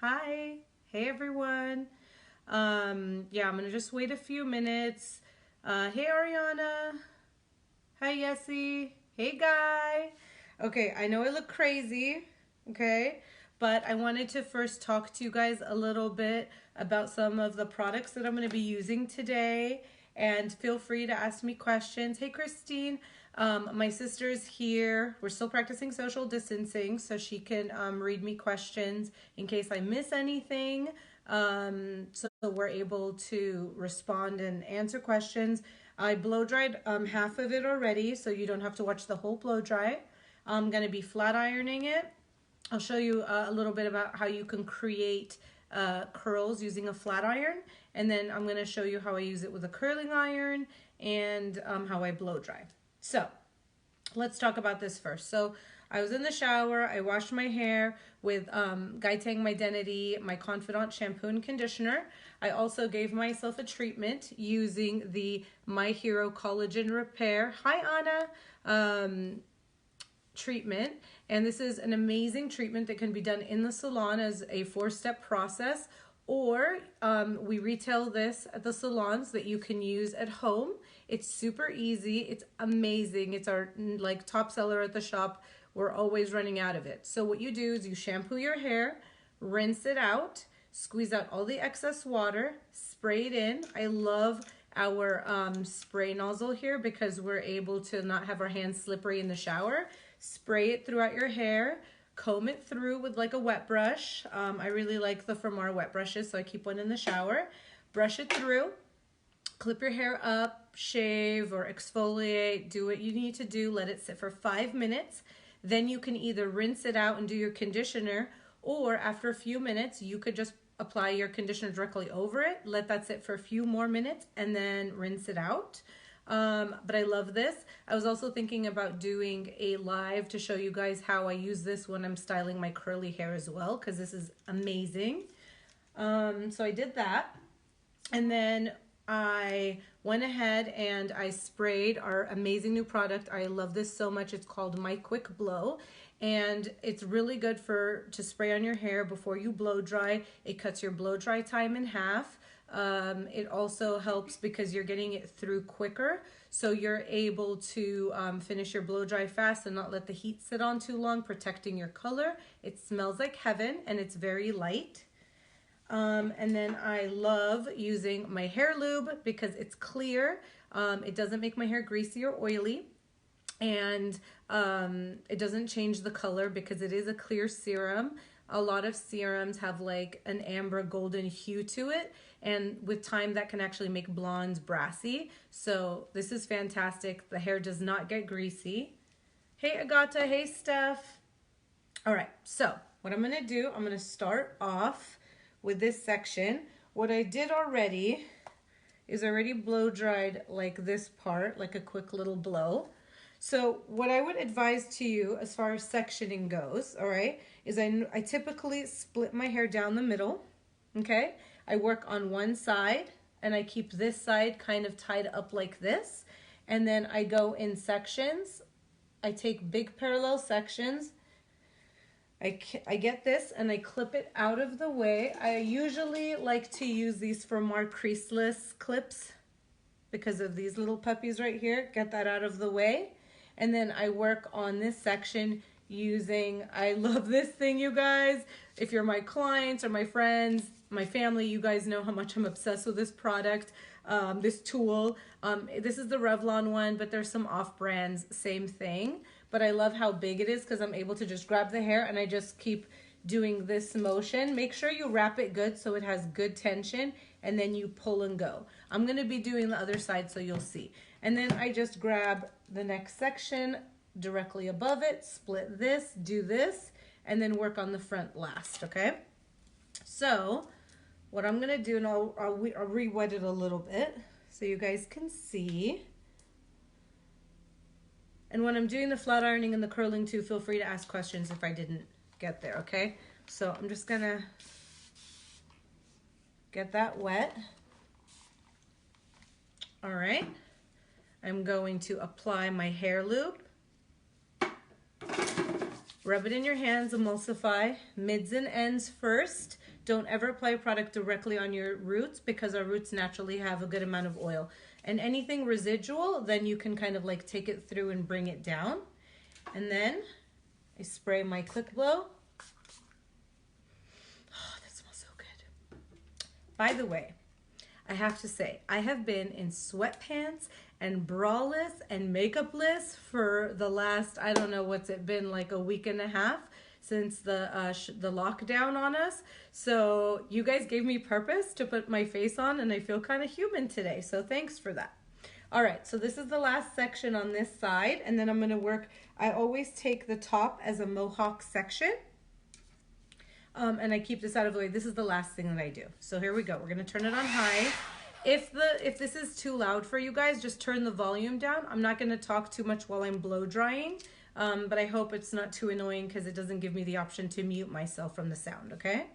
Hi. Hey everyone. Yeah, I'm gonna just wait a few minutes. Hey Ariana. Hi Yessie. Hey Guy. Okay, I know I look crazy, okay? But I wanted to first talk to you guys a little bit about some of the products that I'm going to be using today. And feel free to ask me questions. Hey Christine, my sister's here. We're still practicing social distancing, so she can read me questions in case I miss anything. So we're able to respond and answer questions. I blow dried half of it already, so you don't have to watch the whole blow dry. I'm going to be flat ironing it. I'll show you a little bit about how you can create curls using a flat iron, and then I'm going to show you how I use it with a curling iron and how I blow dry. So let's talk about this first. So I was in the shower. I washed my hair with Gaitang Identity, my Confidant shampoo and conditioner. I also gave myself a treatment using the My Hero Collagen Repair. Hi, Anna. Treatment. And this is an amazing treatment that can be done in the salon as a 4-step process, or we retail this at the salons that you can use at home. It's super easy. It's amazing. It's our like top seller at the shop. We're always running out of it. So what you do is you shampoo your hair, rinse it out, squeeze out all the excess water, spray it in. I love our spray nozzle here because we're able to not have our hands slippery in the shower. Spray it throughout your hair, comb it through with like a wet brush. I really like the Fermar wet brushes, so I keep one in the shower. Brush it through, clip your hair up, shave or exfoliate, do what you need to do, let it sit for 5 minutes. Then you can either rinse it out and do your conditioner, or after a few minutes, you could just apply your conditioner directly over it, let that sit for a few more minutes, and then rinse it out. But I love this. I was also thinking about doing a live to show you guys how I use this when I'm styling my curly hair as well, because this is amazing. So I did that. And then I went ahead and I sprayed our amazing new product. I love this so much. It's called My Quick Blow. And it's really good to spray on your hair before you blow dry. It cuts your blow dry time in half. It also helps because you're getting it through quicker, so you're able to finish your blow dry fast and not let the heat sit on too long, protecting your color. It smells like heaven and it's very light. And then I love using my hair lube because it's clear. It doesn't make my hair greasy or oily, and it doesn't change the color because it is a clear serum. A lot of serums have like an amber golden hue to it, and with time that can actually make blondes brassy. So this is fantastic. The hair does not get greasy. Hey Agata, hey Steph. All right, so what I'm gonna do, I'm gonna start off with this section. What I did already is already blow dried like this part, like a quick little blow. So what I would advise to you as far as sectioning goes, all right, is I typically split my hair down the middle, okay? I work on one side and I keep this side kind of tied up like this. And then I go in sections. I take big parallel sections. I get this and I clip it out of the way. I usually like to use these Fermar creaseless clips because of these little puppies right here. Get that out of the way. And then I work on this section using, I love this thing, you guys. If you're my clients or my friends, my family, you guys know how much I'm obsessed with this product, this tool. This is the Revlon one, but there's some off brands, same thing. But I love how big it is because I'm able to just grab the hair and I just keep doing this motion. Make sure you wrap it good so it has good tension, and then you pull and go. I'm gonna be doing the other side so you'll see. And then I just grab the next section directly above it, split this, do this, and then work on the front last, okay? So what I'm gonna do, and I'll re-wet it a little bit so you guys can see. And when I'm doing the flat ironing and the curling too, feel free to ask questions if I didn't get there, okay? So I'm just gonna get that wet. All right. I'm going to apply my hair lube Rub it in your hands, emulsify, mids and ends first. Don't ever apply product directly on your roots because our roots naturally have a good amount of oil. And anything residual, then you can kind of like take it through and bring it down. And then I spray my Click Blow. Oh, that smells so good. By the way, I have to say, I have been in sweatpants and braless and makeupless for the last, I don't know what's it been, like a week and a half since the lockdown on us. So you guys gave me purpose to put my face on, and I feel kind of human today. So thanks for that. All right, so this is the last section on this side, and then I'm gonna work, I always take the top as a mohawk section. And I keep this out of the way. This is the last thing that I do. So here we go. We're gonna turn it on high. If this is too loud for you guys, just turn the volume down. I'm not gonna talk too much while I'm blow drying, but I hope it's not too annoying because it doesn't give me the option to mute myself from the sound, okay?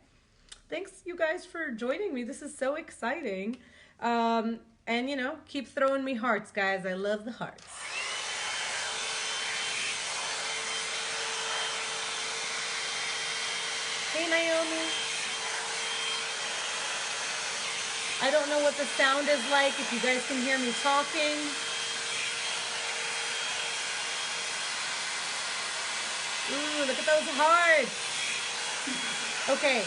Thanks you guys for joining me. This is so exciting. And you know, keep throwing me hearts, guys. I love the hearts. Hey, Naomi. I don't know what the sound is like, if you guys can hear me talking. Ooh, look at those hearts. Okay,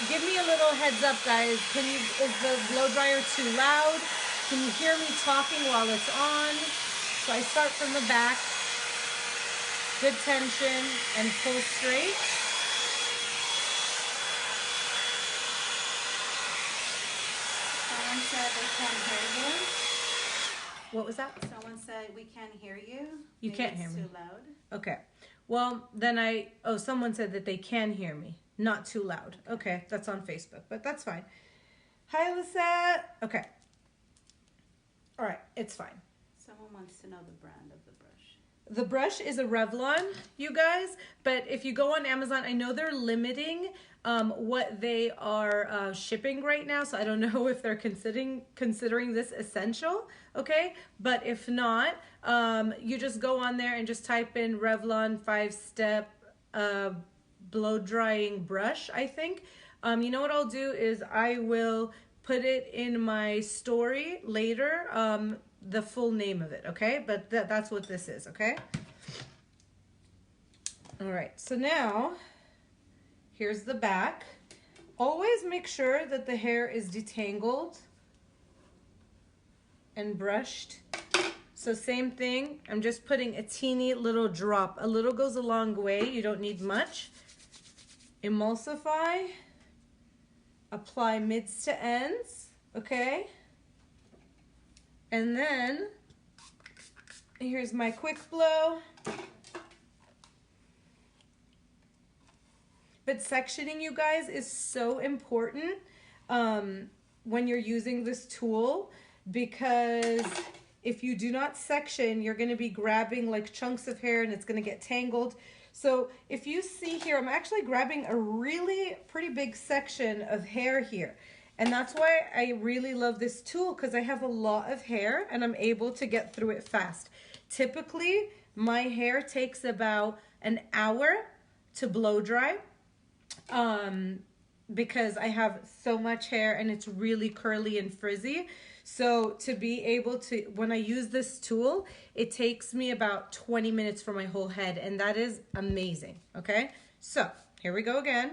give me a little heads up, guys. Is the blow dryer too loud? Can you hear me talking while it's on? So I start from the back. Good tension and pull straight. Someone said they can't hear you. What was that? Someone said we can't hear you. You Maybe can't hear me. It's too loud. Okay. Well, then someone said that they can hear me. Not too loud. Okay, that's on Facebook, but that's fine. Hi, Lisette. Okay. All right, it's fine. Someone wants to know the brand of the brush. The brush is a Revlon, you guys, but if you go on Amazon, I know they're limiting what they are shipping right now, so I don't know if they're considering this essential, okay? But if not, you just go on there and just type in Revlon 5-step blow drying brush, I think. You know what I'll do is I will put it in my story later, the full name of it, okay? But that's what this is, okay? All right, so now here's the back. Always make sure that the hair is detangled and brushed. So same thing, I'm just putting a teeny little drop. A little goes a long way, you don't need much. Emulsify, apply mids to ends, okay? And then, here's my Quick Blow. But sectioning, you guys, is so important when you're using this tool, because if you do not section, you're gonna be grabbing like chunks of hair and it's gonna get tangled. So if you see here, I'm actually grabbing a really pretty big section of hair here. And that's why I really love this tool, because I have a lot of hair and I'm able to get through it fast. Typically, my hair takes about an hour to blow dry because I have so much hair and it's really curly and frizzy. So to be able to, when I use this tool, it takes me about 20 minutes for my whole head, and that is amazing, okay? So, here we go again.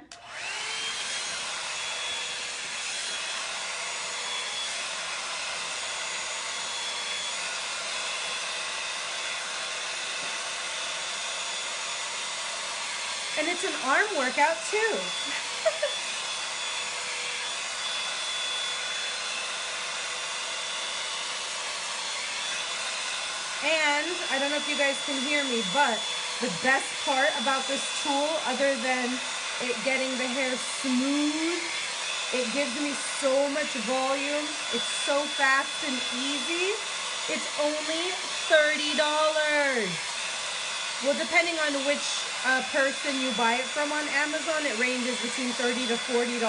And it's an arm workout too. And I don't know if you guys can hear me, but the best part about this tool, other than it getting the hair smooth, it gives me so much volume. It's so fast and easy. It's only $30. Well, depending on which person you buy it from on Amazon, it ranges between $30 to $40.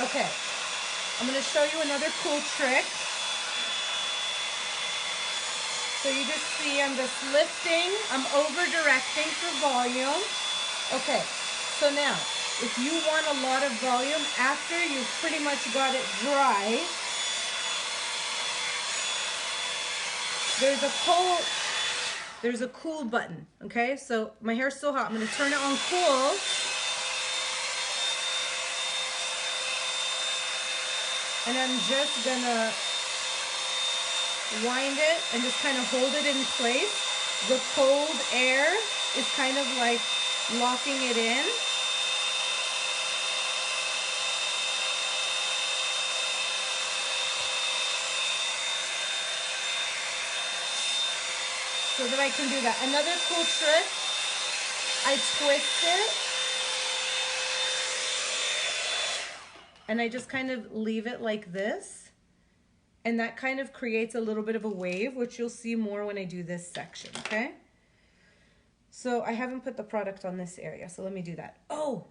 Okay, I'm going to show you another cool trick. So you just see I'm just lifting, I'm over directing for volume. Okay, so now if you want a lot of volume after you've pretty much got it dry, there's a cool button, okay? So my hair's still hot, I'm gonna turn it on cool. And I'm just gonna wind it and just kind of hold it in place. The cold air is kind of like locking it in. So that I can do that. Another cool trick, I twist it and I just kind of leave it like this. And that kind of creates a little bit of a wave, which you'll see more when I do this section, okay? So I haven't put the product on this area, so let me do that. Oh,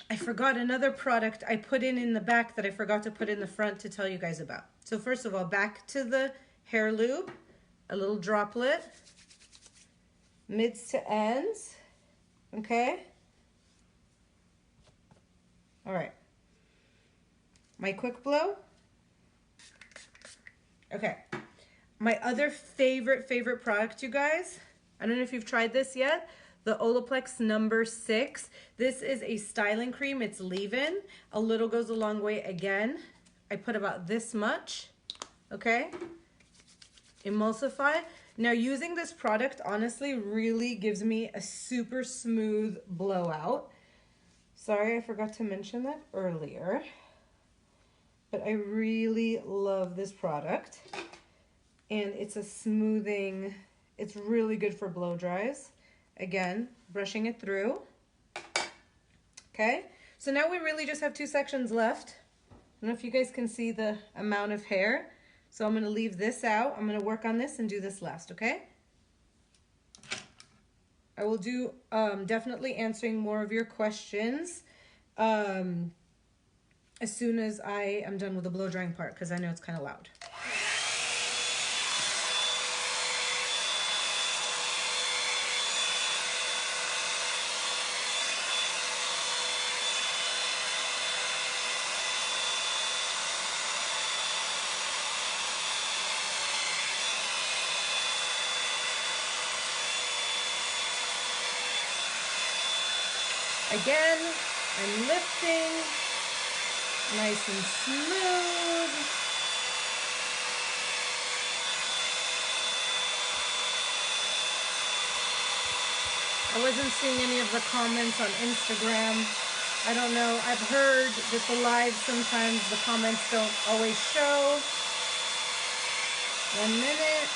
I forgot another product I put in the back that I forgot to put in the front to tell you guys about. So first of all, back to the hair lube, a little droplet, mids to ends, okay? All right. My quick blow. Okay. My other favorite product, you guys, I don't know if you've tried this yet, the Olaplex number 6. This is a styling cream. It's leave-in. A little goes a long way. Again, I put about this much, okay? Emulsify. Now, using this product, honestly, really gives me a super smooth blowout. Sorry, I forgot to mention that earlier. But I really love this product. And it's a smoothing, it's really good for blow dries. Again, brushing it through. Okay, so now we really just have 2 sections left. I don't know if you guys can see the amount of hair. So I'm gonna leave this out. I'm gonna work on this and do this last, okay? I will do definitely answering more of your questions as soon as I am done with the blow drying part, because I know it's kind of loud. Again, I'm lifting, nice and smooth. I wasn't seeing any of the comments on Instagram. I don't know, I've heard that the live sometimes the comments don't always show. 1 minute.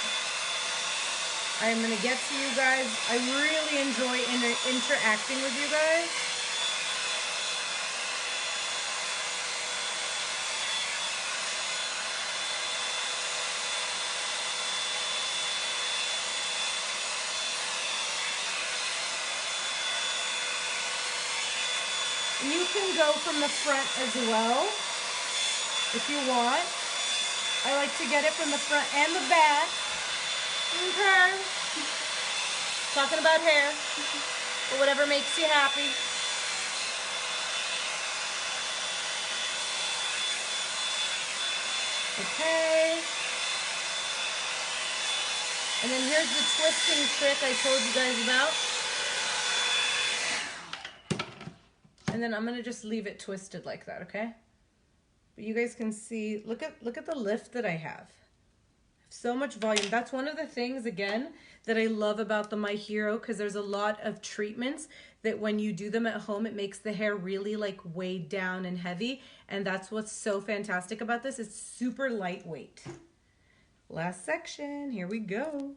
I'm gonna get to you guys. I really enjoy interacting with you guys. You can go from the front as well, if you want. I like to get it from the front and the back. Okay. Talking about hair, or whatever makes you happy. Okay. And then here's the twisting trick I told you guys about. And then I'm gonna just leave it twisted like that, okay? But you guys can see, look at the lift that I have. So much volume. That's one of the things, again, that I love about the My Hero, because there's a lot of treatments that when you do them at home, it makes the hair really like weighed down and heavy. And that's what's so fantastic about this. It's super lightweight. Last section, here we go.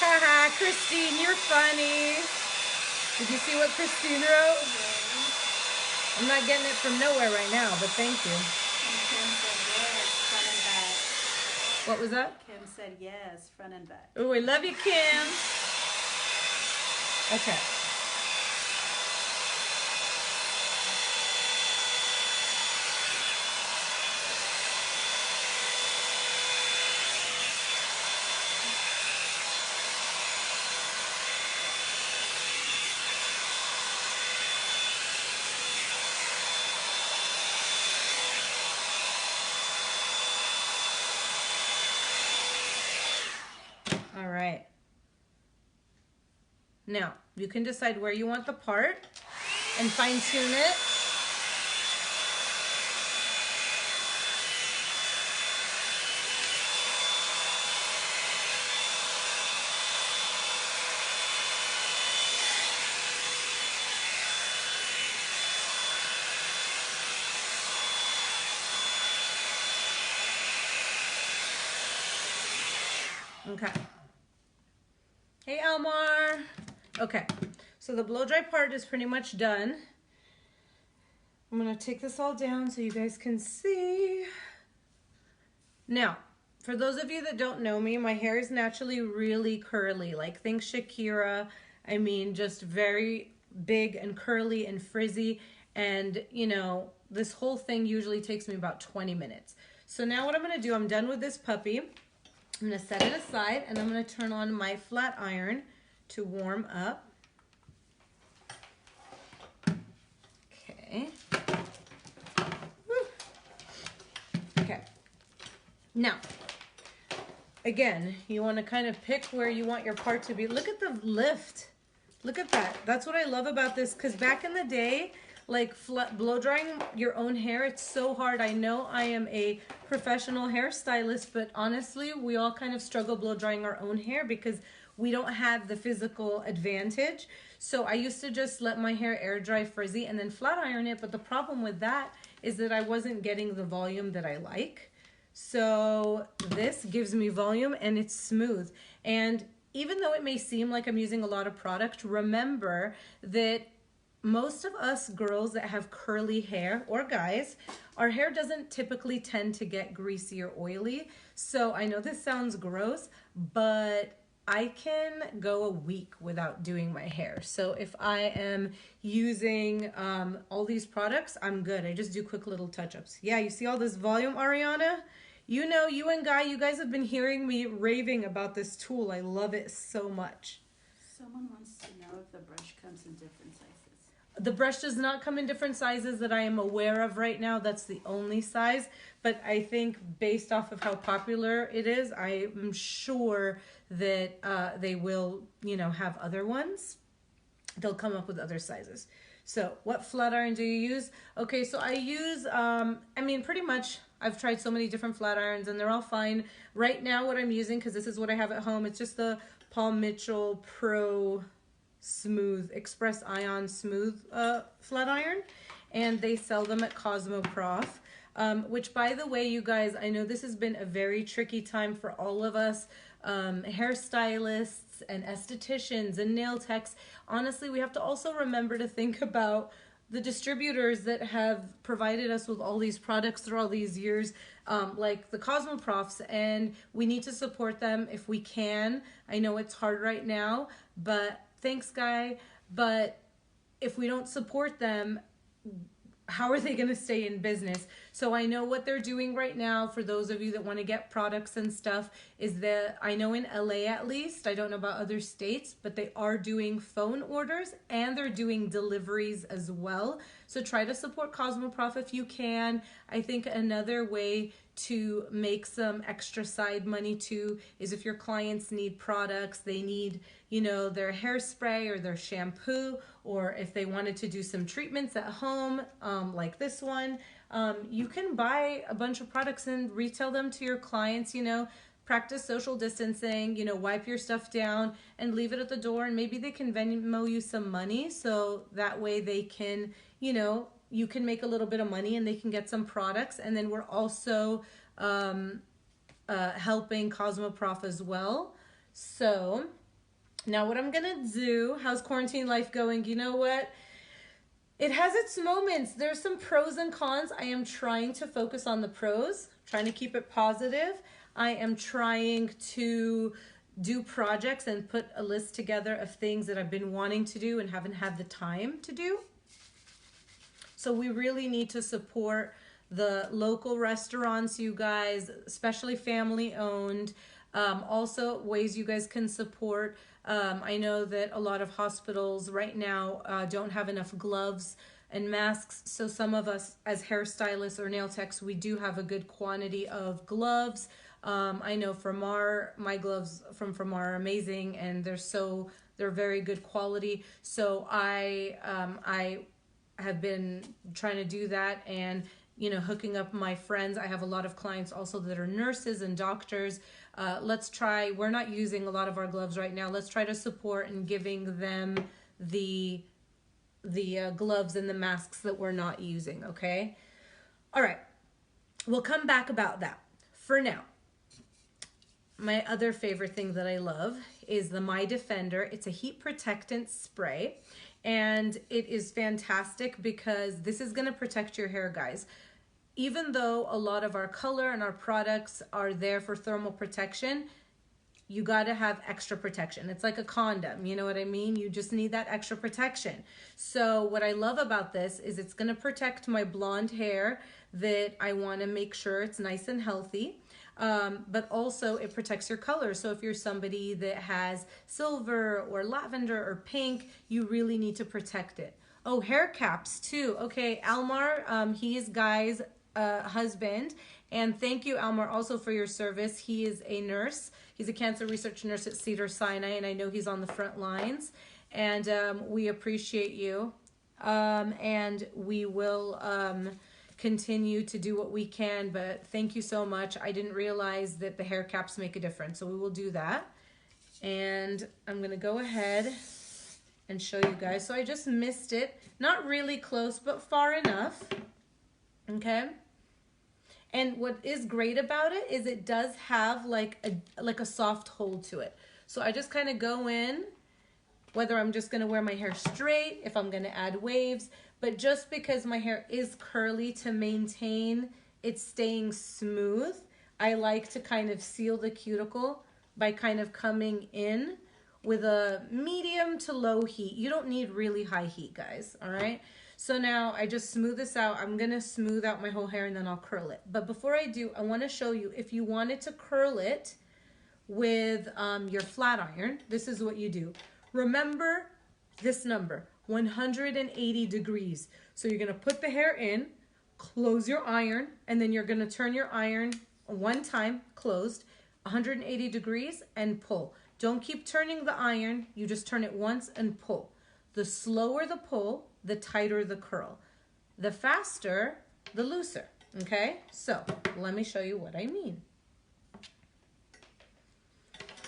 Haha, Christine, you're funny. Did you see what Christine wrote? I'm not getting it from nowhere right now, but thank you. What was that? Kim said yes, front and back. Oh, I love you, Kim. Okay. All right. Now, you can decide where you want the part and fine tune it. Okay. Hey, Elmar. Okay, so the blow dry part is pretty much done. I'm gonna take this all down so you guys can see. Now, for those of you that don't know me, my hair is naturally really curly. Like, think Shakira. I mean, just very big and curly and frizzy. And, you know, this whole thing usually takes me about 20 minutes. So now what I'm gonna do, I'm done with this puppy. I'm gonna set it aside and I'm gonna turn on my flat iron to warm up. Okay. Woo. Okay. Now, again, you want to kind of pick where you want your part to be. Look at the lift. Look at that. That's what I love about this, because back in the day, like blow drying your own hair, it's so hard. I know I am a professional hairstylist, but honestly, we all kind of struggle blow drying our own hair because we don't have the physical advantage. So I used to just let my hair air dry frizzy and then flat iron it. But the problem with that is that I wasn't getting the volume that I like. So this gives me volume and it's smooth. And even though it may seem like I'm using a lot of product, remember that most of us girls that have curly hair, or guys, our hair doesn't typically tend to get greasy or oily. So I know this sounds gross, but I can go a week without doing my hair. So if I am using all these products, I'm good. I just do quick little touch-ups. Yeah, you see all this volume, Ariana? You know, you and Guy, you guys have been hearing me raving about this tool. I love it so much. Someone wants to know if the brush comes in different sizes. The brush does not come in different sizes that I am aware of right now. That's the only size. But I think based off of how popular it is, I'm sure that they will, you know, have other ones. They'll come up with other sizes. So what flat iron do you use? Okay, so I use, I mean, pretty much I've tried so many different flat irons and they're all fine. Right now what I'm using, because this is what I have at home, it's just the Paul Mitchell Pro Smooth Express Ion Smooth flat iron, and they sell them at Cosmoprof, which, by the way, you guys, I know this has been a very tricky time for all of us, hairstylists and estheticians and nail techs. Honestly, we have to also remember to think about the distributors that have provided us with all these products through all these years, like the Cosmoprofs, and we need to support them if we can. I know it's hard right now, but thanks, Guy. But if we don't support them, how are they going to stay in business? So I know what they're doing right now, for those of you that want to get products and stuff, is that I know in LA at least, I don't know about other states, but they are doing phone orders and they're doing deliveries as well. So try to support Cosmoprof if you can. I think another way to make some extra side money too is if your clients need products, they need, you know, their hairspray or their shampoo, or if they wanted to do some treatments at home, like this one, you can buy a bunch of products and retail them to your clients, you know, practice social distancing, you know, wipe your stuff down and leave it at the door, and maybe they can Venmo you some money so that way they can, you know, you can make a little bit of money and they can get some products. And then we're also helping Cosmoprof as well. So now what I'm gonna do, how's quarantine life going? You know what? It has its moments. There's some pros and cons. I am trying to focus on the pros, trying to keep it positive. I am trying to do projects and put a list together of things that I've been wanting to do and haven't had the time to do. So we really need to support the local restaurants, you guys, especially family owned. Also, ways you guys can support. I know that a lot of hospitals right now don't have enough gloves and masks. So some of us as hairstylists or nail techs, we do have a good quantity of gloves. I know Framar, my gloves from Framar are amazing, and they're very good quality. So I have been trying to do that, and hooking up my friends. I have a lot of clients also that are nurses and doctors. We're not using a lot of our gloves right now. Let's try to support and giving them the gloves and the masks that we're not using, okay? All right, we'll come back about that. For now, my other favorite thing that I love is the My Defender. It's a heat protectant spray, and it is fantastic because this is gonna protect your hair, guys. Even though a lot of our color and our products are there for thermal protection, you gotta have extra protection. It's like a condom, you know what I mean? You just need that extra protection. So what I love about this is it's gonna protect my blonde hair that I wanna make sure it's nice and healthy. But also it protects your color. So if you're somebody that has silver or lavender or pink, you really need to protect it. Oh, hair caps too. Okay, Almar, he is Guy's husband. And thank you, Almar, also for your service. He is a nurse. He's a cancer research nurse at Cedars-Sinai, and I know he's on the front lines. And we appreciate you. And we will continue to do what we can, but thank you so much. I didn't realize that the hair caps make a difference, so we will do that. And I'm gonna go ahead and show you guys. So I just missed it, not really close, but far enough, okay? And what is great about it is it does have like a soft hold to it. So I just kind of go in, whether I'm just gonna wear my hair straight, if I'm gonna add waves, but just because my hair is curly, to maintain it staying smooth, I like to kind of seal the cuticle by kind of coming in with a medium to low heat. You don't need really high heat, guys, all right? So now I just smooth this out. I'm gonna smooth out my whole hair and then I'll curl it. But before I do, I wanna show you, if you wanted to curl it with your flat iron, this is what you do. Remember this number, 180 degrees. So you're gonna put the hair in, close your iron, and then you're gonna turn your iron one time, closed, 180 degrees, and pull. Don't keep turning the iron, you just turn it once and pull. The slower the pull, the tighter the curl. The faster, the looser, okay? So let me show you what I mean.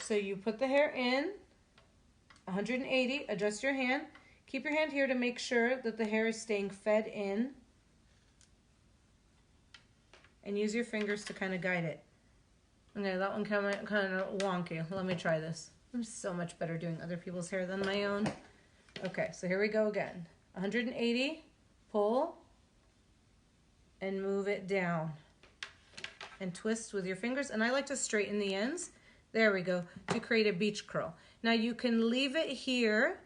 So you put the hair in, 180, adjust your hand. Keep your hand here to make sure that the hair is staying fed in. And use your fingers to kind of guide it. Okay, that one kind of wonky. Let me try this. I'm so much better doing other people's hair than my own. Okay, so here we go again. 180, pull, and move it down. And twist with your fingers. And I like to straighten the ends. There we go, to create a beach curl. Now you can leave it here.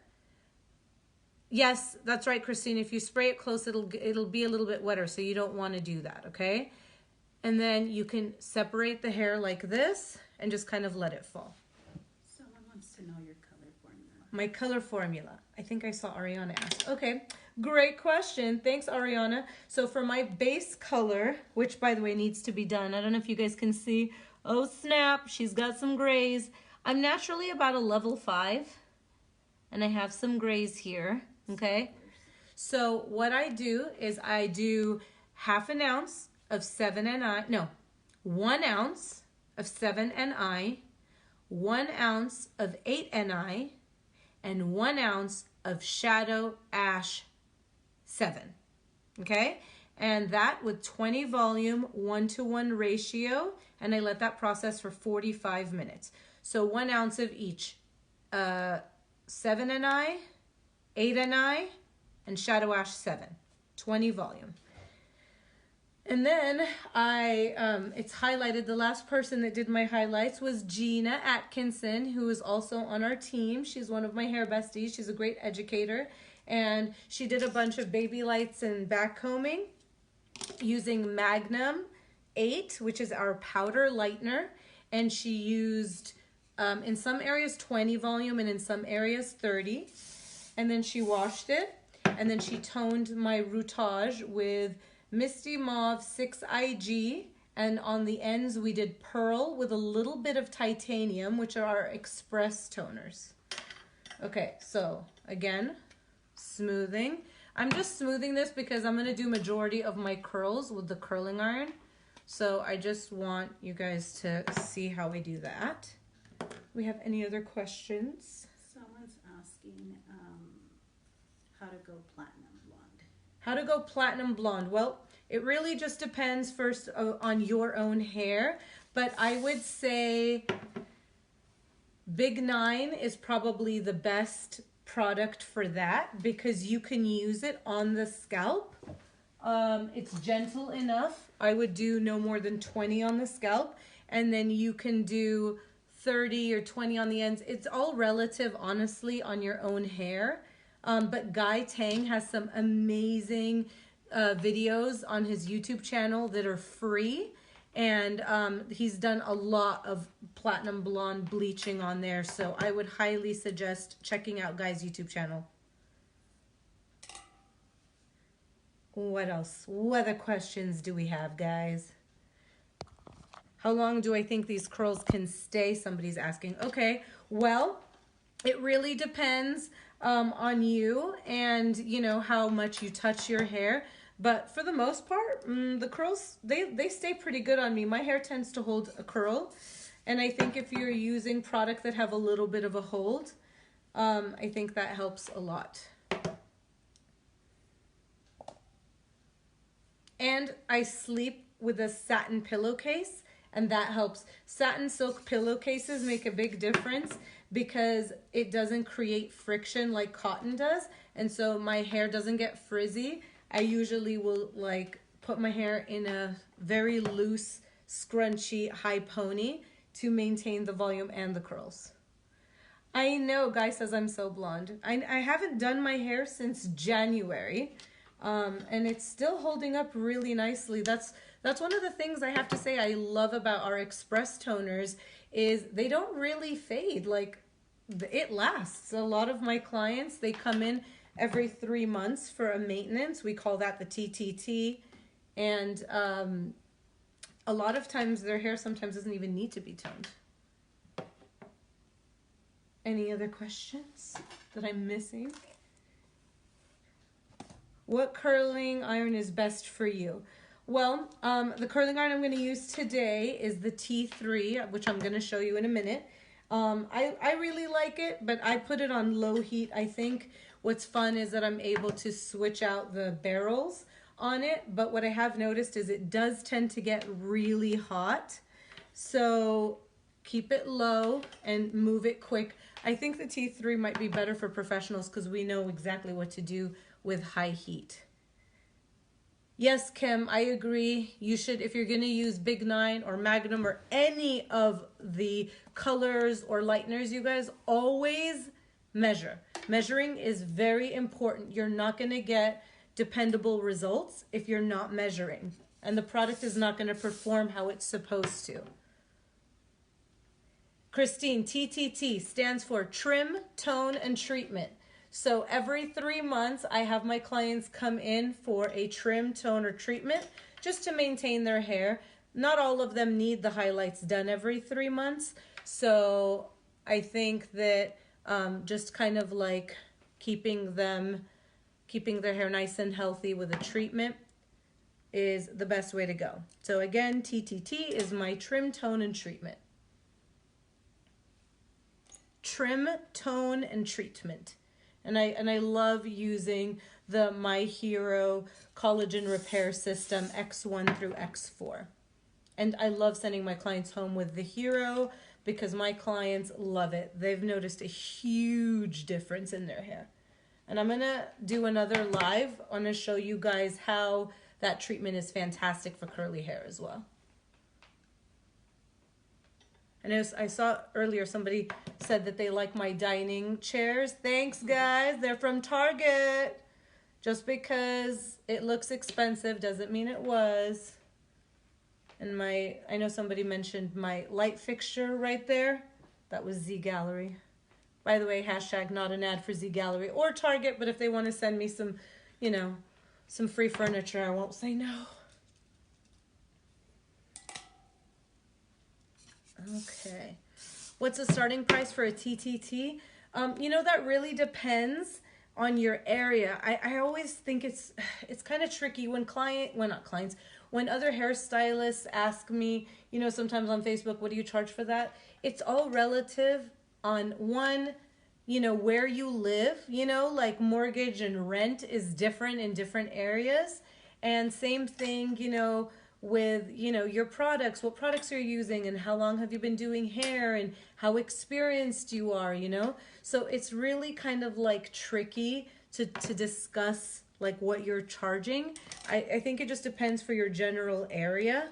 Yes, that's right, Christine. If you spray it close, it'll be a little bit wetter, so you don't want to do that, okay? And then you can separate the hair like this and just kind of let it fall. Someone wants to know your color formula. My color formula. I think I saw Ariana ask. Okay, great question. Thanks, Ariana. So for my base color, which by the way needs to be done, I don't know if you guys can see. Oh snap, she's got some grays. I'm naturally about a level 5, and I have some grays here, okay? So what I do is I do 1/2 ounce of 1 ounce of 7NI, 1 ounce of 8NI, and 1 ounce of Shadow Ash 7, okay? And that with 20 volume, 1-to-1 ratio, and I let that process for 45 minutes. So 1 ounce of each, 7NI, 8NI, and Shadow Ash 7, 20 volume. And then it's highlighted, the last person that did my highlights was Gina Atkinson, who is also on our team. She's one of my hair besties. She's a great educator. And she did a bunch of baby lights and back combing using Magnum 8, which is our powder lightener. And she used, in some areas, 20 volume and in some areas, 30. And then she washed it. And then she toned my routage with Misty Mauve 6IG, and on the ends we did pearl with a little bit of titanium, which are our express toners. Okay, so again, smoothing. I'm just smoothing this because I'm going to do majority of my curls with the curling iron. So I just want you guys to see how we do that. We have any other questions? Someone's asking how to go platinum blonde. How to go platinum blonde? Well, it really just depends first on your own hair, but I would say Big 9 is probably the best product for that because you can use it on the scalp. It's gentle enough. I would do no more than 20 on the scalp, and then you can do 30 or 20 on the ends. It's all relative, honestly, on your own hair. But Guy Tang has some amazing videos on his YouTube channel that are free. And he's done a lot of platinum blonde bleaching on there. So I would highly suggest checking out Guy's YouTube channel. What else? What other questions do we have, guys? How long do I think these curls can stay? Somebody's asking. Okay, well, it really depends on you and, you know, how much you touch your hair. But for the most part, the curls, they stay pretty good on me. My hair tends to hold a curl. And I think if you're using products that have a little bit of a hold, I think that helps a lot. And I sleep with a satin pillowcase, and that helps. Satin silk pillowcases make a big difference because it doesn't create friction like cotton does. And so my hair doesn't get frizzy. I usually will like put my hair in a very loose, scrunchy, high pony to maintain the volume and the curls. I know, Guy says I'm so blonde. I haven't done my hair since January. And it's still holding up really nicely. That's one of the things I have to say I love about our express toners is they don't really fade. Like, it lasts. A lot of my clients, they come in every 3 months for a maintenance. We call that the TTT. And a lot of times their hair sometimes doesn't even need to be toned. Any other questions that I'm missing? What curling iron is best for you? Well, the curling iron I'm going to use today is the T3, which I'm going to show you in a minute. I really like it, but I put it on low heat. I think what's fun is that I'm able to switch out the barrels on it, but what I have noticed is it does tend to get really hot. So keep it low and move it quick. I think the T3 might be better for professionals because we know exactly what to do with high heat. Yes, Kim, I agree. You should, if you're going to use Big 9 or Magnum or any of the colors or lighteners, you guys always measure. Measuring is very important. You're not going to get dependable results if you're not measuring. And the product is not going to perform how it's supposed to. Christine, TTT stands for Trim, Tone, and Treatment. So every 3 months, I have my clients come in for a trim, tone, or treatment just to maintain their hair. Not all of them need the highlights done every 3 months. So I think that just kind of like keeping their hair nice and healthy with a treatment is the best way to go. So again, TTT is my trim, tone, and treatment. Trim, tone, and treatment. And I love using the My Hero Collagen Repair System X1 through X4. And I love sending my clients home with the Hero because my clients love it. They've noticed a huge difference in their hair. And I'm going to do another live. I'm going to show you guys how that treatment is fantastic for curly hair as well. And I saw earlier somebody said that they like my dining chairs. Thanks, guys. They're from Target. Just because it looks expensive doesn't mean it was. And I know somebody mentioned my light fixture right there. That was Z Gallery. By the way, hashtag not an ad for Z Gallery or Target, but if they want to send me some, some free furniture, I won't say no. Okay. What's the starting price for a TTT? That really depends on your area. I always think it's kind of tricky when when other hairstylists ask me, sometimes on Facebook, what do you charge for that? It's all relative on one, where you live, like mortgage and rent is different in different areas. And same thing, with, your products, what products you're using and how long have you been doing hair and how experienced you are, So it's really kind of like tricky to discuss like what you're charging. I think it just depends for your general area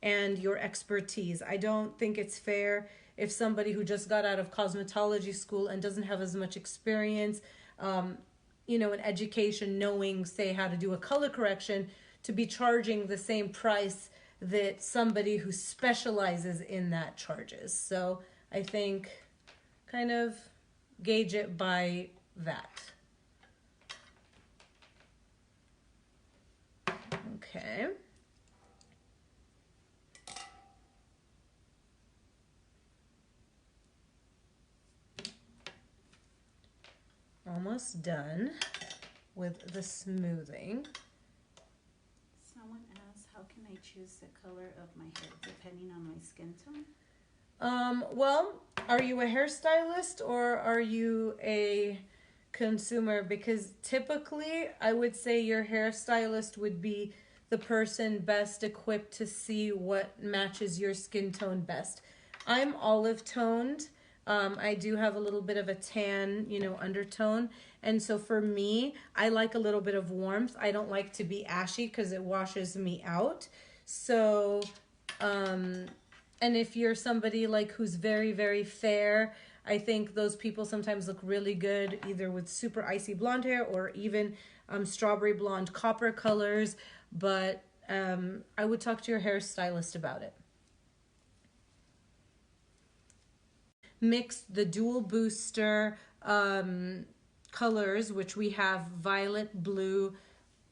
and your expertise. I don't think it's fair if somebody who just got out of cosmetology school and doesn't have as much experience, in education, knowing, say, how to do a color correction, to be charging the same price that somebody who specializes in that charges. So I think kind of gauge it by that. Okay. Almost done with the smoothing. Someone asked, how can I choose the color of my hair depending on my skin tone? Well, are you a hairstylist or are you a consumer? Because typically I would say your hairstylist would be the person best equipped to see what matches your skin tone best. I'm olive toned. I do have a little bit of a tan, undertone. And so for me, I like a little bit of warmth. I don't like to be ashy because it washes me out. So, and if you're somebody like who's very, very fair, I think those people sometimes look really good either with super icy blonde hair or even strawberry blonde copper colors. But I would talk to your hairstylist about it. Mix the dual booster colors, which we have violet, blue,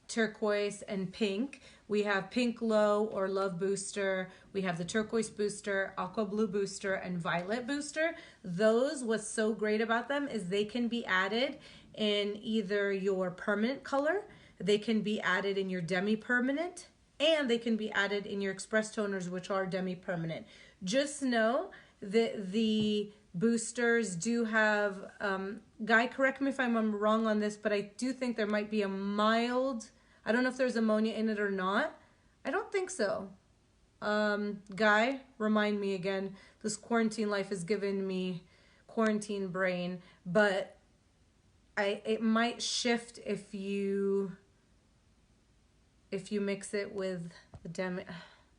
turquoise, and pink. We have pink low or love booster. We have the turquoise booster, aqua blue booster, and violet booster. Those, what's so great about them is they can be added in either your permanent color, they can be added in your demi-permanent, and they can be added in your express toners, which are demi-permanent. Just know that the boosters do have, Guy, correct me if I'm wrong on this, but I do think there might be a mild, I don't know if there's ammonia in it or not. I don't think so. Guy, remind me again. This quarantine life has given me quarantine brain, but it might shift if you mix it with the demi.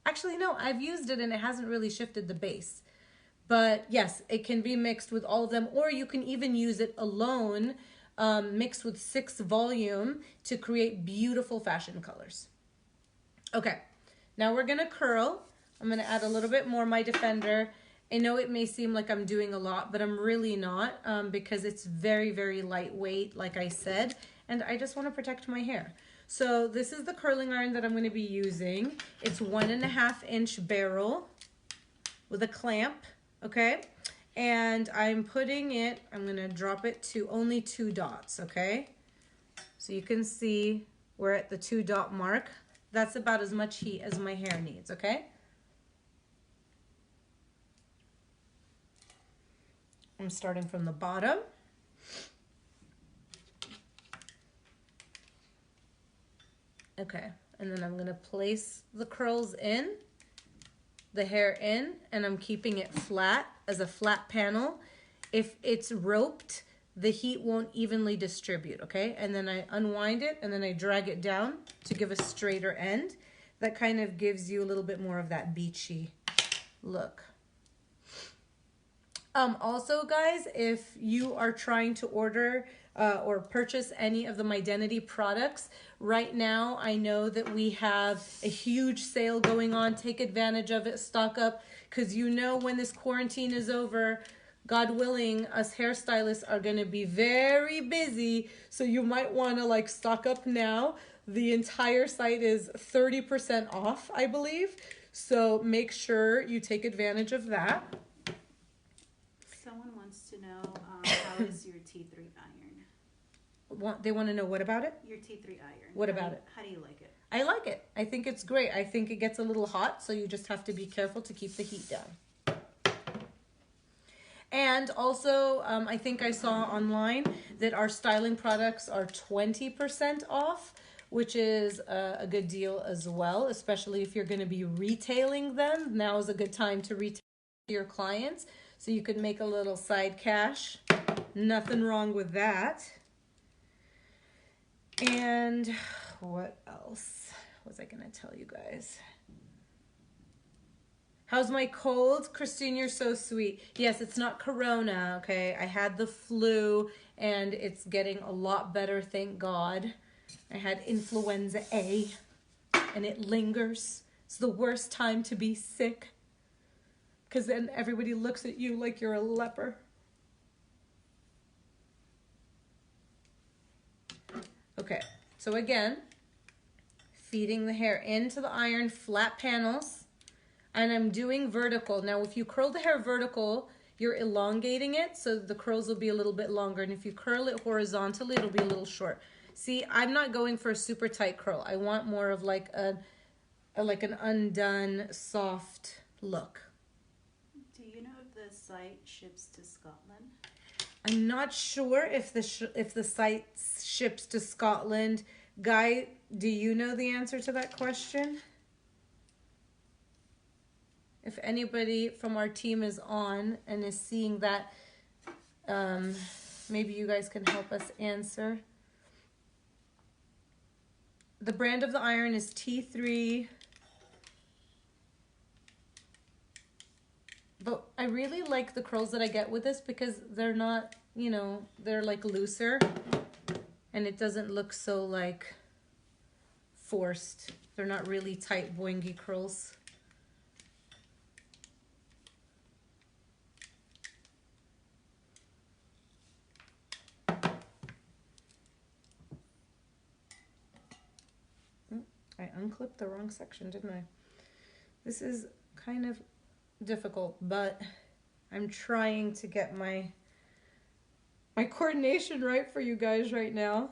Actually, no, I've used it and it hasn't really shifted the base. But yes, it can be mixed with all of them, or you can even use it alone, mixed with 6 volume to create beautiful fashion colors. Okay, now we're gonna curl. I'm gonna add a little bit more My Defender. I know it may seem like I'm doing a lot, but I'm really not, because it's very, very lightweight, like I said, and I just wanna protect my hair. So this is the curling iron that I'm gonna be using. It's 1.5 inch barrel with a clamp. Okay, and I'm gonna drop it to only 2 dots, okay? So you can see we're at the 2 dot mark. That's about as much heat as my hair needs, okay? I'm starting from the bottom. Okay, and then I'm gonna place the curls in, the hair in, and I'm keeping it flat as a flat panel. If it's roped, the heat won't evenly distribute, okay? And then I unwind it and then I drag it down to give a straighter end. That kind of gives you a little bit more of that beachy look. Also, guys, if you are trying to order or purchase any of the Mydentity products, right now I know that we have a huge sale going on. Take advantage of it, stock up, because you know when this quarantine is over, God willing, us hairstylists are going to be very busy, so you might want to like stock up now. The entire site is 30% off, I believe, so make sure you take advantage of that. Someone wants to know how is your T3 iron? They want to know what about it? Your T3 iron. What about it? How do you like it? I like it. I think it's great. I think it gets a little hot, so you just have to be careful to keep the heat down. And also, I think I saw online that our styling products are 20% off, which is a good deal as well, especially if you're going to be retailing them. Now is a good time to retail to your clients, so you can make a little side cash. Nothing wrong with that. And what else was I going to tell you guys? How's my cold? Christine, you're so sweet. Yes, it's not corona, okay? I had the flu, and it's getting a lot better, thank God. I had influenza A, and it lingers. It's the worst time to be sick, because then everybody looks at you like you're a leper. Okay, so again, feeding the hair into the iron, flat panels. And I'm doing vertical. Now, if you curl the hair vertical, you're elongating it, so the curls will be a little bit longer. And if you curl it horizontally, it'll be a little short. See, I'm not going for a super tight curl. I want more of like an undone, soft look. Do you know if the site ships to Scotland? I'm not sure if the site ships to Scotland. Guy, do you know the answer to that question? If anybody from our team is on and is seeing that, maybe you guys can help us answer. The brand of the iron is T3. But I really like the curls that I get with this because they're not, you know, they're like looser. And it doesn't look so like forced. They're not really tight boingy curls. I unclipped the wrong section, didn't I? This is kind of difficult, but I'm trying to get my coordination right for you guys right now.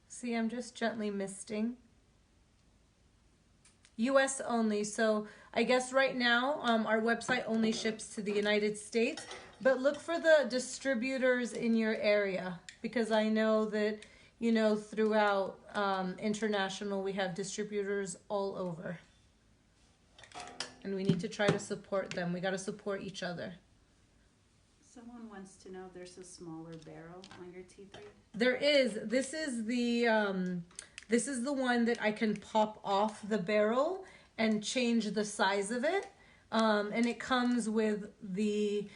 See, I'm just gently misting. US only, so I guess right now our website only ships to the United States, but look for the distributors in your area, because I know that, you know, throughout international we have distributors all over, and we need to try to support them. We got to support each other. Someone wants to know if there's a smaller barrel on your T3. There is. This is the one that I can pop off the barrel and change the size of it. And it comes with the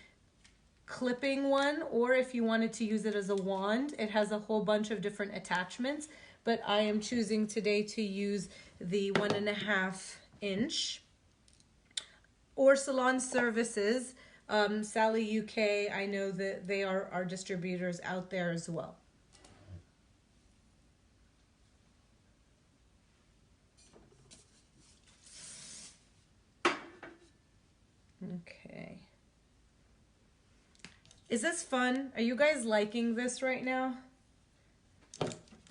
clipping one, or if you wanted to use it as a wand, it has a whole bunch of different attachments. But I am choosing today to use the 1.5 inch. Or Salon Services, Sally UK, I know that they are our distributors out there as well. Okay. Is this fun? Are you guys liking this right now?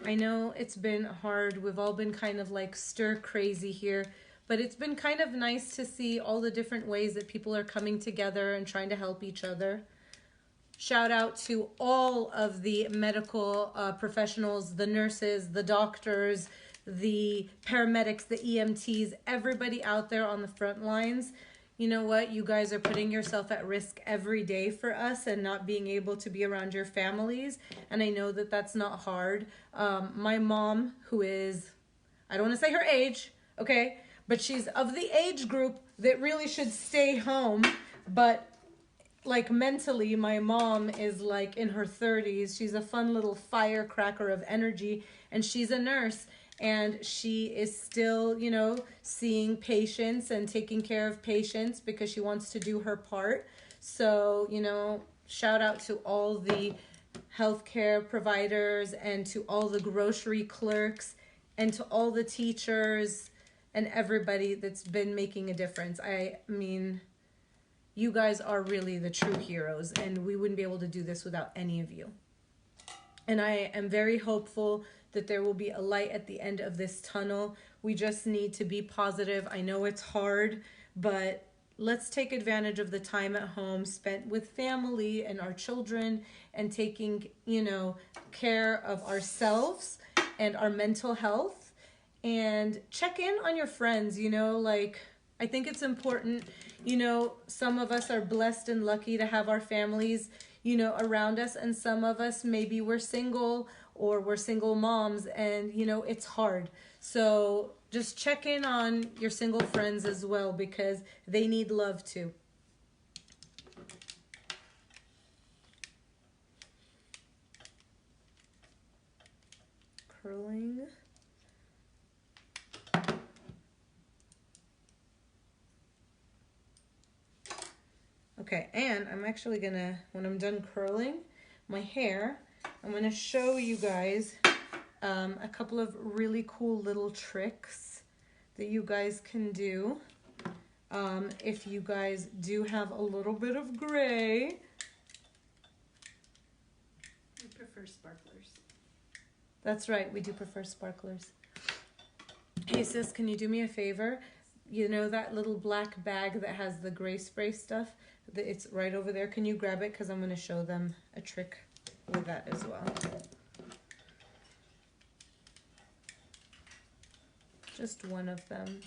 I know it's been hard. We've all been kind of like stir crazy here, but it's been kind of nice to see all the different ways that people are coming together and trying to help each other. Shout out to all of the medical professionals, the nurses, the doctors, the paramedics, the EMTs, everybody out there on the front lines. you know what, you guys are putting yourself at risk every day for us and not being able to be around your families. And I know that that's not hard. My mom, who is, I don't want to say her age, okay, but she's of the age group that really should stay home. But like mentally, my mom is like in her 30s. She's a fun little firecracker of energy, and she's a nurse. And she is still, you know, seeing patients and taking care of patients because she wants to do her part. So, you know, shout out to all the healthcare providers and to all the grocery clerks and to all the teachers and everybody that's been making a difference. I mean, you guys are really the true heroes, and we wouldn't be able to do this without any of you. And I am very hopeful that there will be a light at the end of this tunnel. We just need to be positive. I know it's hard, but let's take advantage of the time at home spent with family and our children and taking, you know, care of ourselves and our mental health. And check in on your friends, you know, like, I think it's important, you know, some of us are blessed and lucky to have our families, you know, around us, and some of us, maybe we're single or we're single moms, and, you know, it's hard. So just check in on your single friends as well, because they need love too. Curling. Okay, and I'm actually gonna, when I'm done curling my hair, I'm gonna show you guys a couple of really cool little tricks that you guys can do. If you guys do have a little bit of gray. We prefer sparklers. That's right, we do prefer sparklers. Hey sis, can you do me a favor? You know that little black bag that has the gray spray stuff? It's right over there. Can you grab it? Because I'm going to show them a trick with that as well. Just one of them.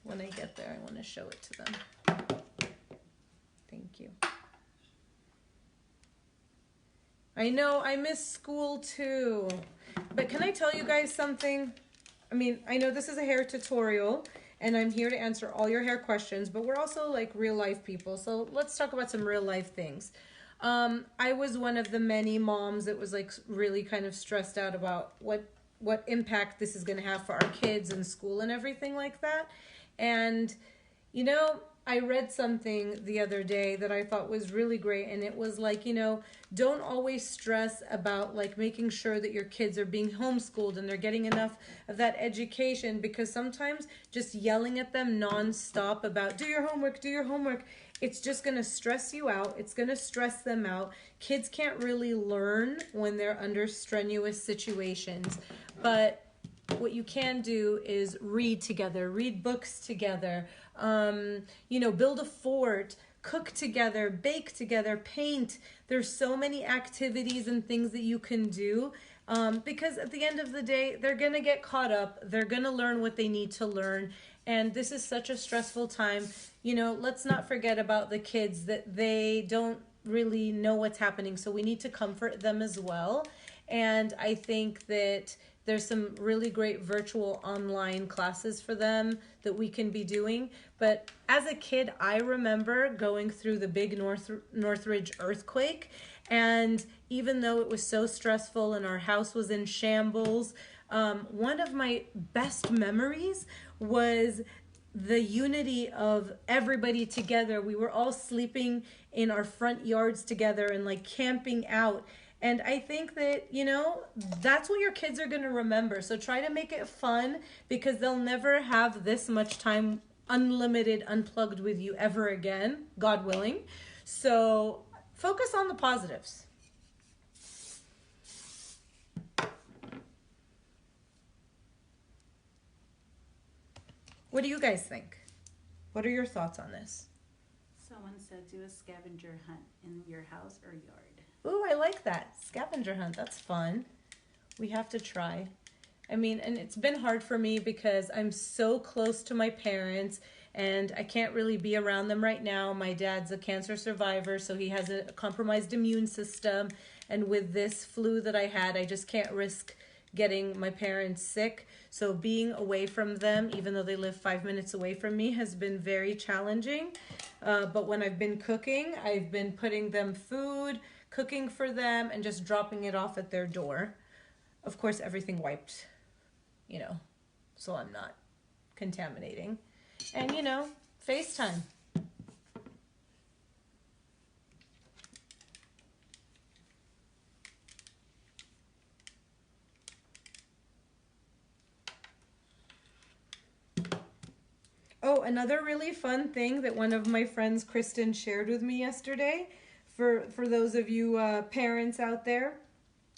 When I get there, I want to show it to them. Thank you. I know, I miss school too. But can I tell you guys something? I mean, I know this is a hair tutorial, and I'm here to answer all your hair questions, but we're also like real life people. So let's talk about some real life things. I was one of the many moms that was like really kind of stressed out about what impact this is going to have for our kids in school and everything like that. And, you know, I read something the other day that I thought was really great, and it was like, you know, don't always stress about like making sure that your kids are being homeschooled and they're getting enough of that education, because sometimes just yelling at them nonstop about do your homework, it's just going to stress you out. It's going to stress them out. Kids can't really learn when they're under strenuous situations. But what you can do is read together, read books together, you know, build a fort, cook together, bake together, paint. There's so many activities and things that you can do, because at the end of the day, they're going to get caught up. They're going to learn what they need to learn. And this is such a stressful time. You know, let's not forget about the kids, that they don't really know what's happening. So we need to comfort them as well. And I think that there's some really great virtual online classes for them that we can be doing. But as a kid, I remember going through the big Northridge earthquake. And even though it was so stressful and our house was in shambles, one of my best memories was the unity of everybody together. We were all sleeping in our front yards together and like camping out. And I think that, you know, that's what your kids are going to remember. So try to make it fun, because they'll never have this much time unlimited, unplugged with you ever again, God willing. So focus on the positives. What do you guys think? What are your thoughts on this? Someone said do a scavenger hunt in your house or yard. Ooh, I like that. Scavenger hunt. That's fun. We have to try. I mean, and it's been hard for me because I'm so close to my parents, and I can't really be around them right now. My dad's a cancer survivor, so he has a compromised immune system, and with this flu that I had, I just can't risk getting my parents sick. So being away from them, even though they live 5 minutes away from me, has been very challenging. But when I've been cooking, I've been putting them food, cooking for them, and just dropping it off at their door. Of course, everything wiped, you know, so I'm not contaminating. And, you know, FaceTime. Oh, another really fun thing that one of my friends, Kristen, shared with me yesterday, for those of you parents out there,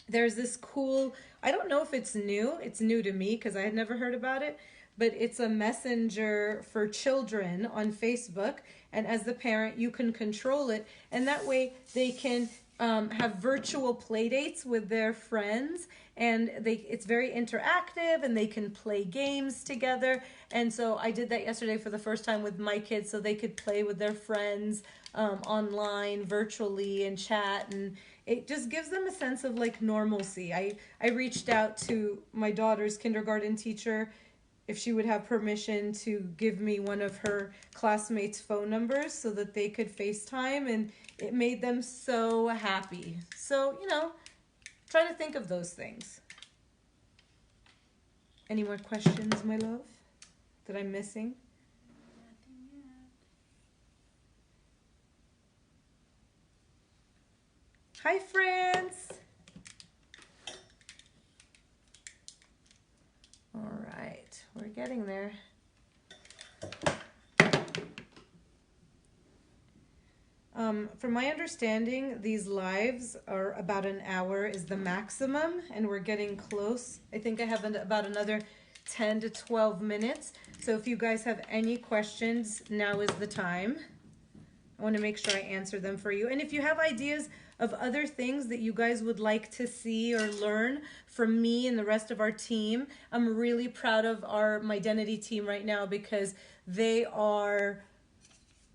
there's this cool, I don't know if it's new to me because I had never heard about it, but it's a messenger for children on Facebook, and as the parent, you can control it, and that way they can have virtual play dates with their friends, and it's very interactive, and they can play games together. And so I did that yesterday for the first time with my kids, so they could play with their friends online, virtually, and chat, and it just gives them a sense of like normalcy. I reached out to my daughter's kindergarten teacher if she would have permission to give me one of her classmates' phone numbers so that they could FaceTime, and it made them so happy. So, you know, try to think of those things. Any more questions, my love, that I'm missing? Nothing yet. Hi, France. All right, we're getting there. From my understanding, these lives are about an hour is the maximum, and we're getting close. I think I have about another 10 to 12 minutes. So if you guys have any questions, now is the time. I want to make sure I answer them for you. And if you have ideas of other things that you guys would like to see or learn from me and the rest of our team, I'm really proud of our Mydenity team right now because they are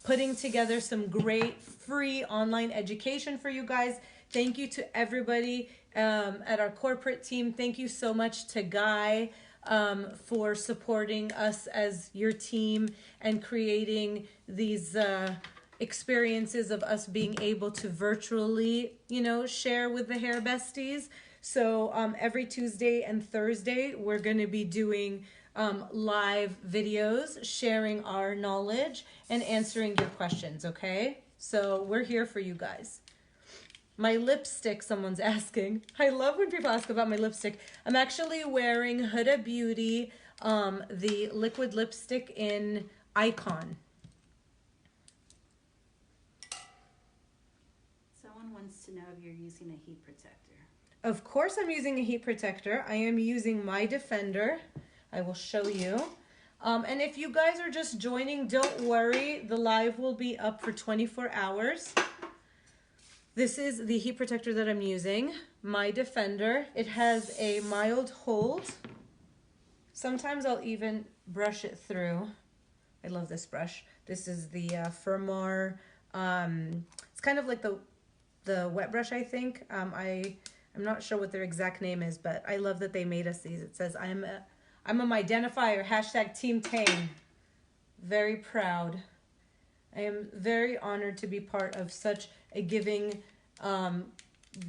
putting together some great free online education for you guys. Thank you to everybody at our corporate team. Thank you so much to Guy for supporting us as your team and creating these experiences of us being able to virtually, you know, share with the Hair Besties. So every Tuesday and Thursday, we're going to be doing live videos, sharing our knowledge and answering your questions, okay? So we're here for you guys. My lipstick, someone's asking. I love when people ask about my lipstick. I'm actually wearing Huda Beauty, the liquid lipstick in Icon. Someone wants to know if you're using a heat protector. Of course I'm using a heat protector. I am using My Defender. I will show you. And if you guys are just joining, don't worry. The live will be up for 24 hours. This is the heat protector that I'm using, My Defender. It has a mild hold. Sometimes I'll even brush it through. I love this brush. This is the Firmar. It's kind of like the wet brush, I think. I'm not sure what their exact name is, but I love that they made us these. It says, I'm a Mydenifier, hashtag Team Tame. Very proud. I am very honored to be part of such a giving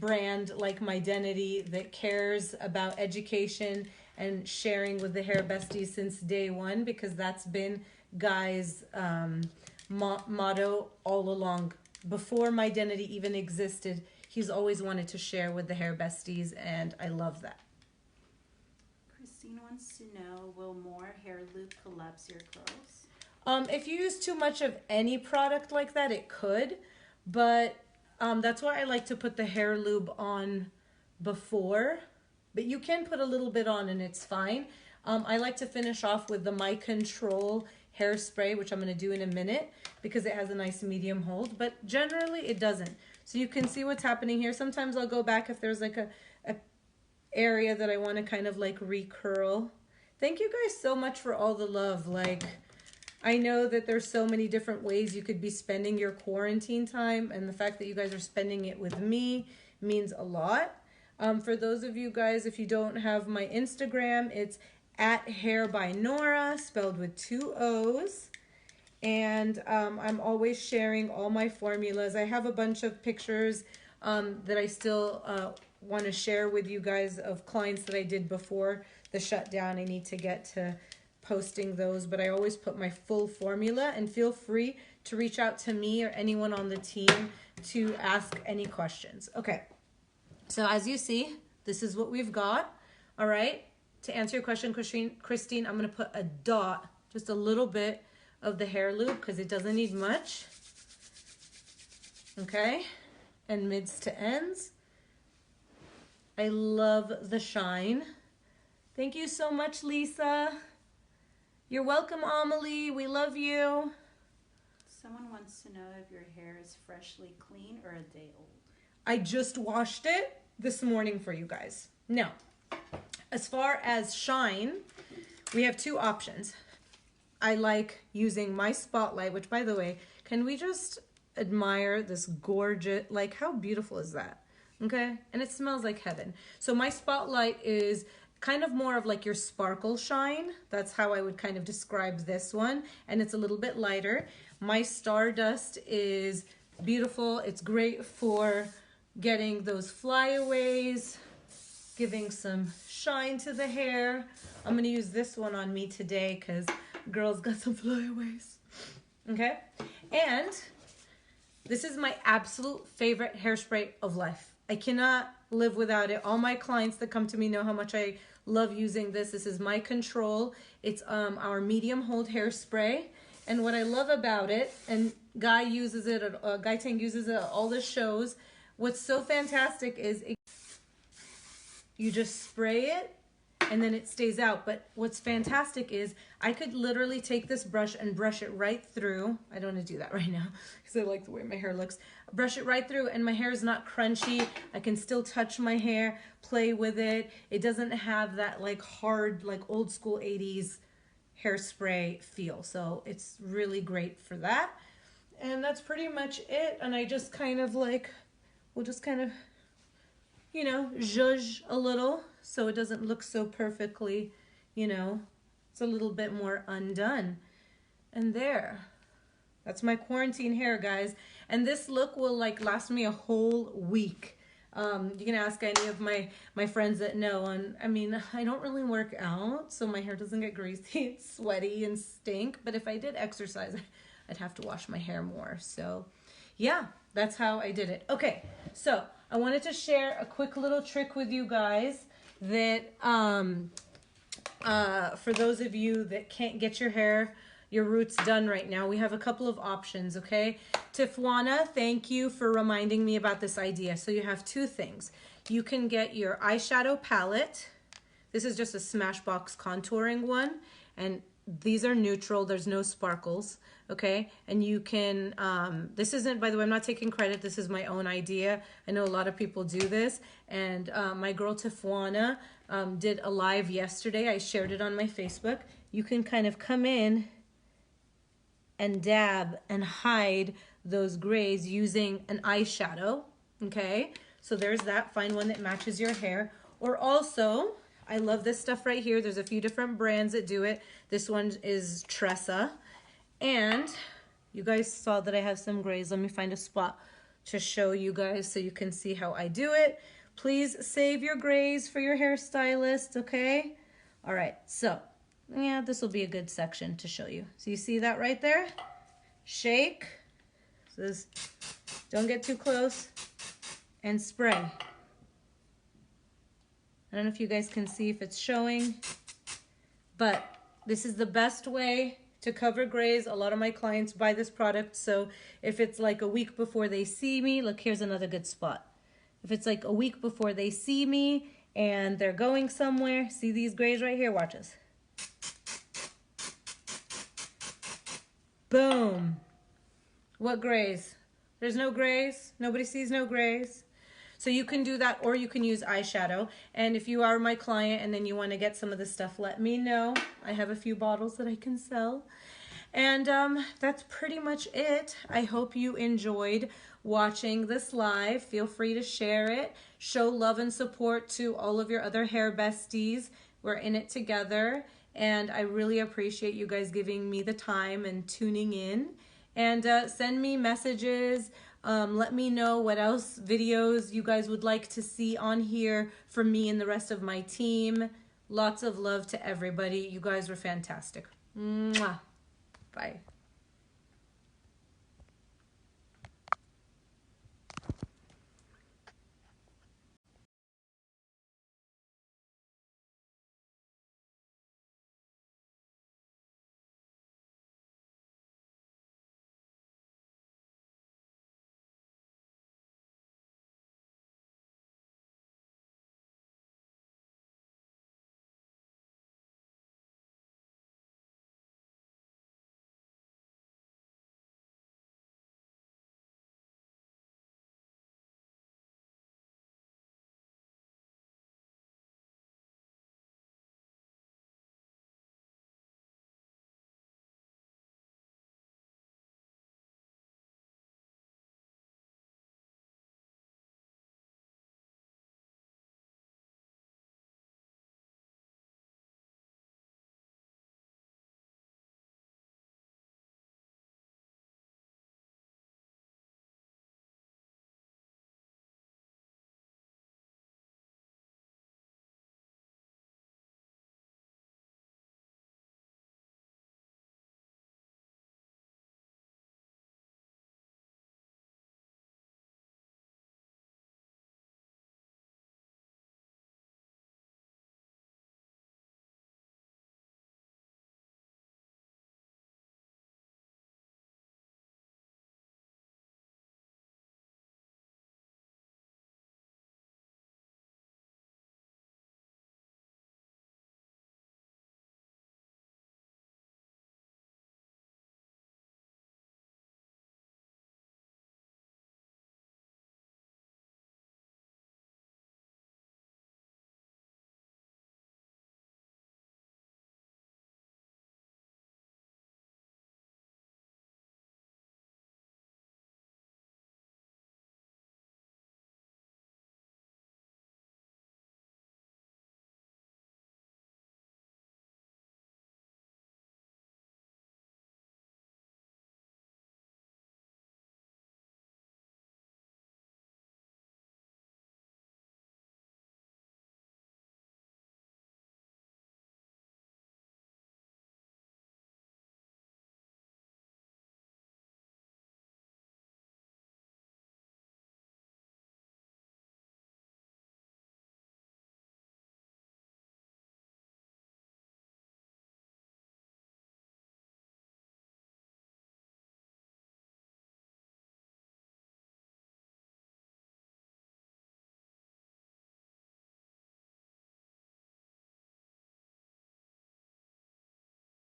brand like Mydenity that cares about education and sharing with the Hair Besties since day one, because that's been Guy's motto all along. Before Mydenity even existed, he's always wanted to share with the Hair Besties, and I love that. Christine wants to know, will more hair lube collapse your curls? If you use too much of any product like that, it could, but that's why I like to put the hair lube on before, but you can put a little bit on and it's fine. I like to finish off with the My Control hairspray, which I'm going to do in a minute because it has a nice medium hold, but generally it doesn't. So you can see what's happening here. Sometimes I'll go back if there's like a area that I want to kind of like recurl. Thank you guys so much for all the love. Like, I know that there's so many different ways you could be spending your quarantine time, and the fact that you guys are spending it with me means a lot. For those of you guys, if you don't have my Instagram, it's at Hair by Nora, spelled with 2 O's. And I'm always sharing all my formulas. I have a bunch of pictures that I still want to share with you guys of clients that I did before the shutdown. I need to get to posting those, but I always put my full formula, and feel free to reach out to me or anyone on the team to ask any questions. Okay. So as you see, this is what we've got. All right. To answer your question, Christine, I'm going to put a dot, just a little bit of the hair loop because it doesn't need much. Okay. And mids to ends. I love the shine. Thank you so much, Lisa. You're welcome, Amelie. We love you. Someone wants to know if your hair is freshly clean or a day old. I just washed it this morning for you guys. Now, as far as shine, we have 2 options. I like using my Spotlight, which, by the way, can we just admire this gorgeous, like, how beautiful is that? Okay, and it smells like heaven. So my Spotlight is kind of more of like your sparkle shine. That's how I would kind of describe this one, and it's a little bit lighter. My Stardust is beautiful. It's great for getting those flyaways, giving some shine to the hair. I'm going to use this one on me today because girls got some flyaways. Okay, and this is my absolute favorite hairspray of life. I cannot live without it. All my clients that come to me know how much I love using this. This is my Control. It's our medium hold hairspray. And what I love about it, and Guy uses it, Guy Tang uses it at all the shows. What's so fantastic is you just spray it and then it stays out. But what's fantastic is I could literally take this brush and brush it right through. I don't want to do that right now because I like the way my hair looks. Brush it right through and my hair is not crunchy. I can still touch my hair, play with it. It doesn't have that like hard, like old school 80s hairspray feel. So it's really great for that. And that's pretty much it. And I just kind of like, we'll just kind of, you know, zhuzh a little so it doesn't look so perfectly, you know, it's a little bit more undone. And there, that's my quarantine hair, guys. And this look will like last me a whole week. You can ask any of my friends that know. And I mean, I don't really work out, so my hair doesn't get greasy. It's sweaty and stink. But if I did exercise, I'd have to wash my hair more. So yeah, that's how I did it. Okay, so I wanted to share a quick little trick with you guys that for those of you that can't get your roots done right now, we have a couple of options, okay? Tifwana, thank you for reminding me about this idea. So you have 2 things. You can get your eyeshadow palette. This is just a Smashbox contouring one, and these are neutral. There's no sparkles, okay? And you can, this isn't, by the way, I'm not taking credit. This is my own idea. I know a lot of people do this, and my girl Tifwana did a live yesterday. I shared it on my Facebook. You can kind of come in and dab and hide those grays using an eyeshadow, okay? So there's that. Find one that matches your hair. Or also, I love this stuff right here. There's a few different brands that do it. This one is Tressa. And you guys saw that I have some grays. Let me find a spot to show you guys so you can see how I do it. Please save your grays for your hairstylist, okay? All right, so yeah, this will be a good section to show you. So you see that right there? Shake. This, don't get too close. And spray. I don't know if you guys can see if it's showing, but this is the best way to cover grays. A lot of my clients buy this product, so if it's like a week before they see me, look, here's another good spot. If it's like a week before they see me and they're going somewhere, see these grays right here? Watch this. Boom. What grays? There's no grays. Nobody sees no grays. So you can do that, or you can use eyeshadow. And if you are my client and then you want to get some of this stuff, let me know. I have a few bottles that I can sell. And that's pretty much it. I hope you enjoyed watching this live. Feel free to share it. Show love and support to all of your other hair besties. We're in it together. And I really appreciate you guys giving me the time and tuning in. And send me messages. Let me know what else videos you guys would like to see on here from me and the rest of my team. Lots of love to everybody. You guys were fantastic. Mwah. Bye.